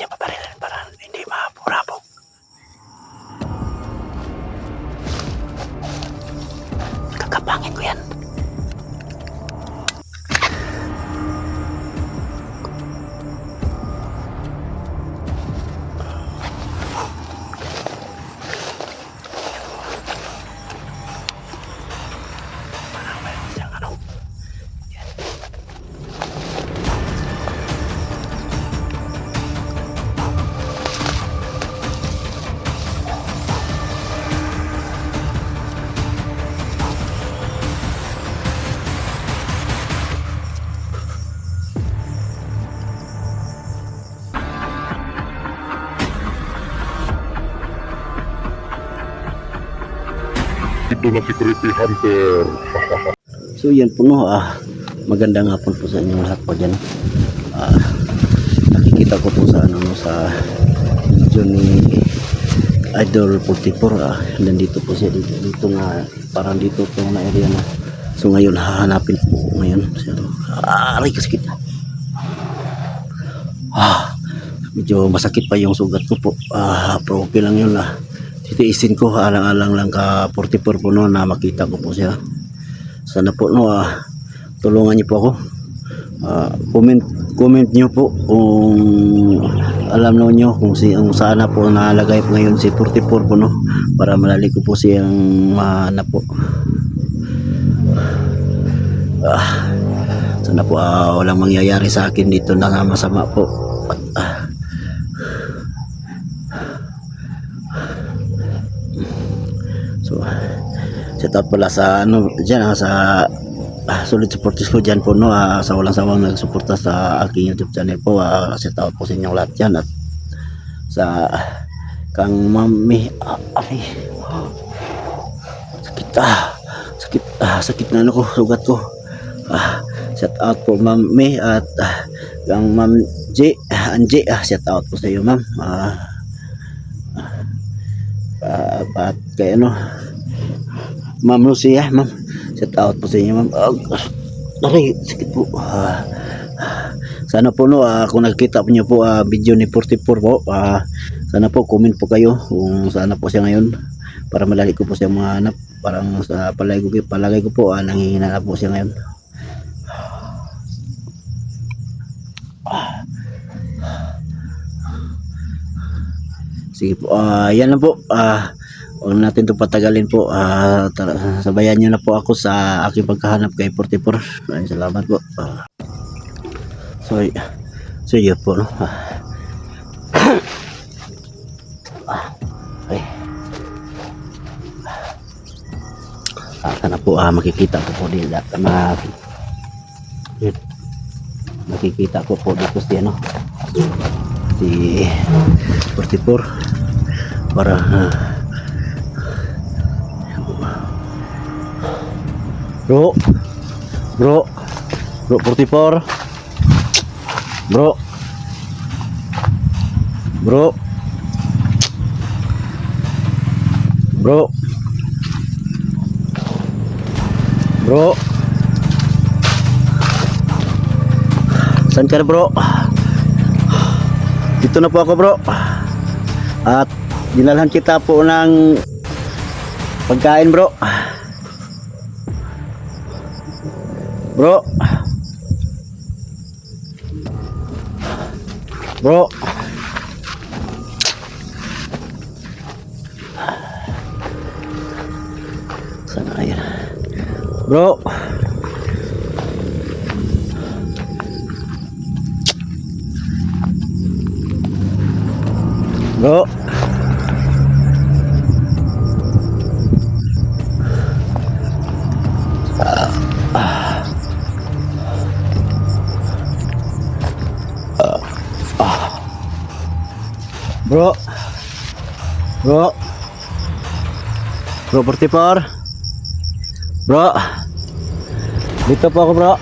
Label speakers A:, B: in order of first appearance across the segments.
A: paparilan para hindi mapurabog. Kakapangin ko yan.
B: Ito na security hunter.
A: So yan po no, magandang hapon po sa inyong lahat po dyan. Nakikita ko po sa ano, sa video ni Idol 44. Nandito po siya dito nga, parang dito po na area na. So ngayon hahanapin po ngayon. Aray kasakit. Medyo masakit pa yung sugat ko po. Pero okay lang yun titiisin ko, alang-alang lang ka 44 po no, na makita ko po siya. Sana po no, tulungan niyo po ako. Comment niyo po kung alam niyo kung saan po nalagay po ngayon si 44 po no, para malali ko po siyang mahanap po. Sana po walang mangyayari sa akin dito na masama po. So, set out pala sa ano diyan sa solid supporters ko diyan po no, sa walang sawang nagsuporta sa aking YouTube channel po. Set out po sa inyong lahat diyan at sa kang mami sakit na ano ko, sugat ko. Set out po mami at kang ma'am Angie, set out po sa iyo ma'am. At kay ano Ma'am Lucia, ma'am, set out po sa inyo ma'am. Aray, sakit po. Sana po no, kung nakita po niyo po video ni 44 po, sana po comment po kayo kung sana po siya ngayon para malali ko po siya mahanap. Parang sa palagay ko po nanghihina na po siya ngayon. Sige po, yan lang po. Huwag natin ito patagalin po. Sabayan nyo na po ako sa aking pagkahanap kay 44. Maraming salamat po. So yun po no. Okay. Sana po makikita ko po din makikita ko po dito si ano, si 44 para bro 44 bro saan ka na bro? Dito na po ako bro, at dinalhan kita po ng pagkain bro. Bro sana ayan bro. Bro 44 bro, dito po ako bro.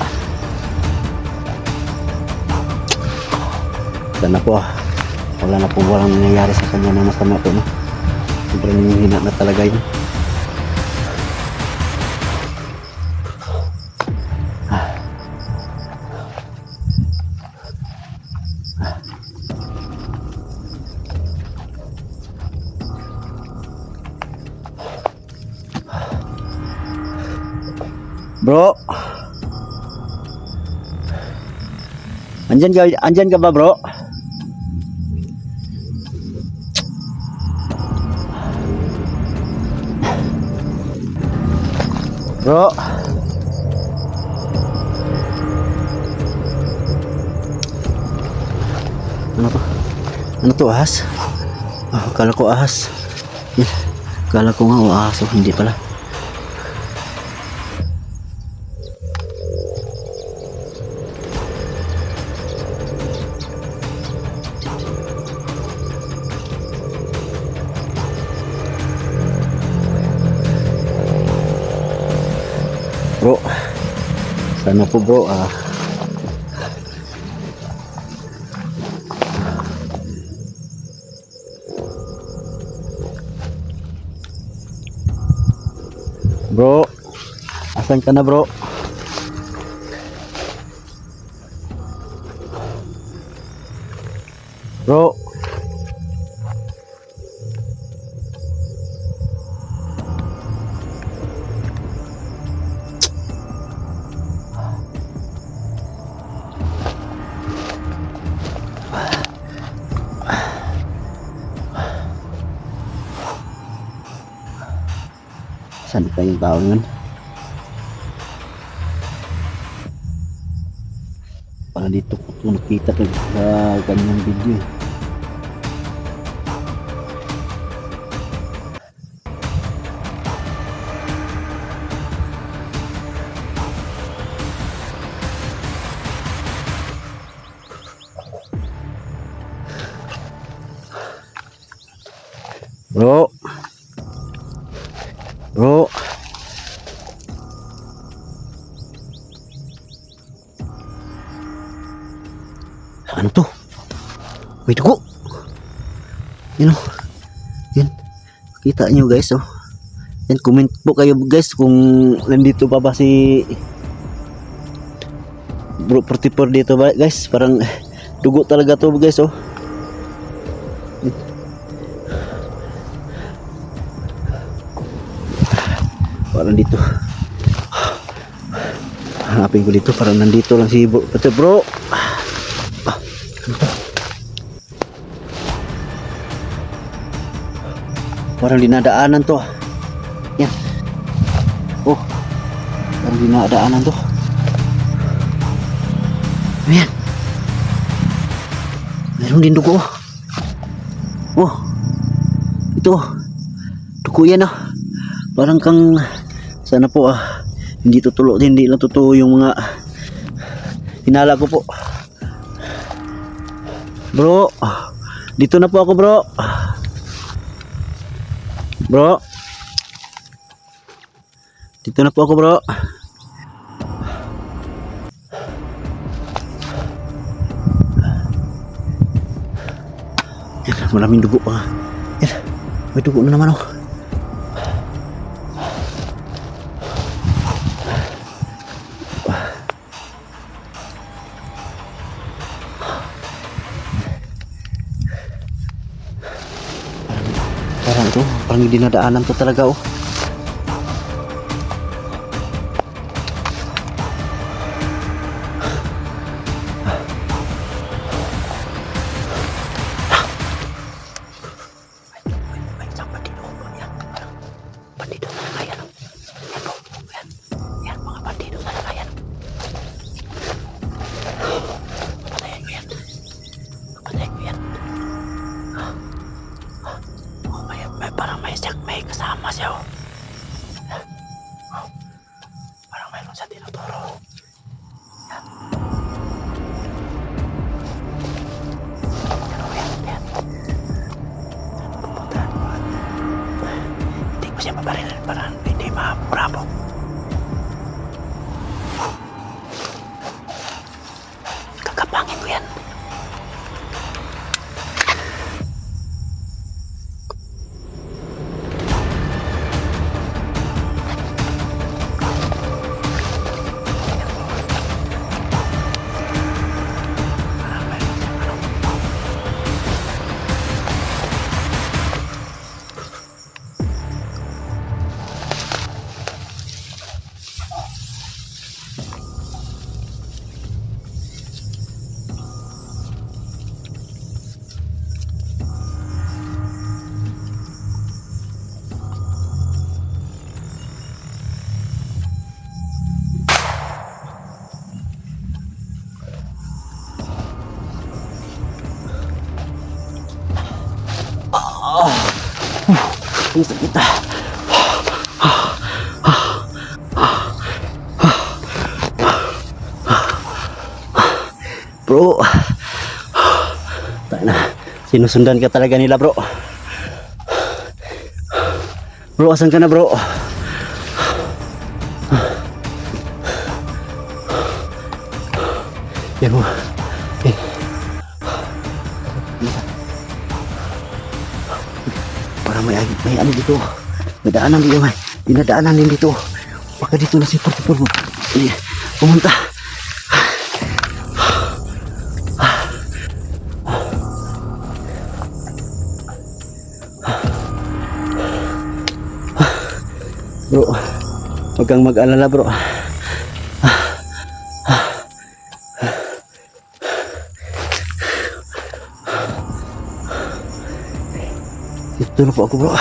A: Sana po wala na po walang nangyayari sa kanya na masama po no. Sobrang hina na talaga yun. Bro. Andyan ka ba, bro? Bro. Ano to? Ano to, ahas? Ah, akala ko ahas. Yan. Akala ko nga ahas. Oh, hindi pala. Bro, sana po bro, bro, asan ka na bro? Bro, saan pa yung tao yun? Para dito ko ito nakita ko sa kanyang video. Bro. Bro. Ano to? May dugo. Yan o. Yan. Kita nyo guys oh. Yan, comment po kayo guys kung nandito pa ba si Bro 44 dito ba guys. Parang dugo talaga to guys oh. Parang dito. Hanapin ko dito. Parang nandito lang si Bro. Bro. Parang dinadaanan to. Yan. Oh. Parang dinadaanan to. Ayan. Meron din dugo. Oh. Ito. Dugo yan ah. Parang kang sana po hindi tutulo, hindi lang totoo yung mga hinala ko po. Bro. Dito na po ako, bro. Bro. Dito na po ako, bro. Yan, maraming dugo pa. Yan, may dugo na naman oh. Parang ito, parang dinadaanan to talaga oh. May kasama siya oh. Parang mayroon siya tinuturo. Yan. Pupuntahan ko. Hindi ko siya mabarilan para hindi ma-bravo. Kakapangin ko yan. Ang sakit ah. Bro. Tayo na. Sinusundan ka talaga nila bro. Bro, asan ka na bro? Yan mo. Eh. Parang may ano dito. May daanan dito. May dinadaanan din dito. Baka dito na si Portipor mo. Eh, pumunta. Bro, huwag kang mag-alala bro. Dito na po ako bro.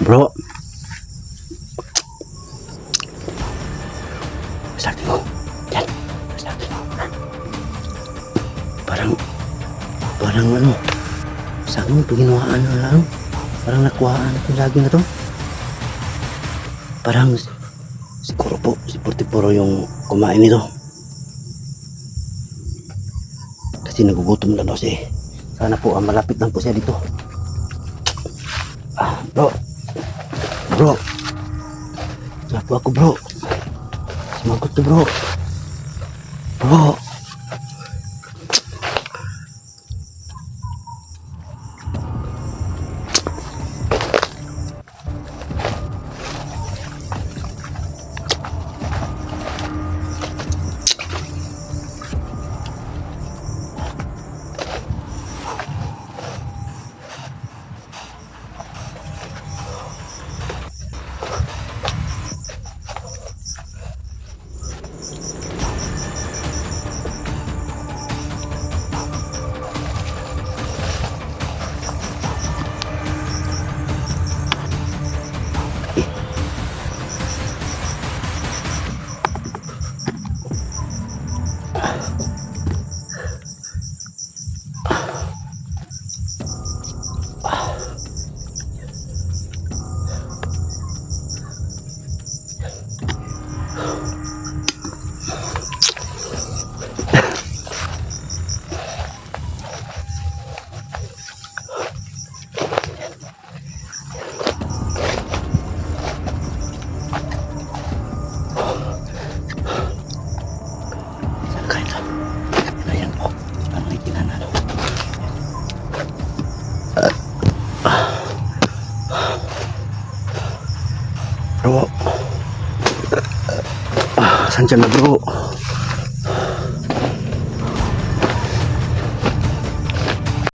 A: Bro. Sakit mo. Yan. Sakit. Parang ano. Saan mo paginawahan na lang? Parang nakuhaan ko lagi na to. Parang siguro po si Portiporo yung kumain nito. Kasi nagugutom na daw siya. Sana po malapit lang po siya dito. Bro. Wala po ako bro. Sumagot to bro. Bro. Bro. Saan siya na bro?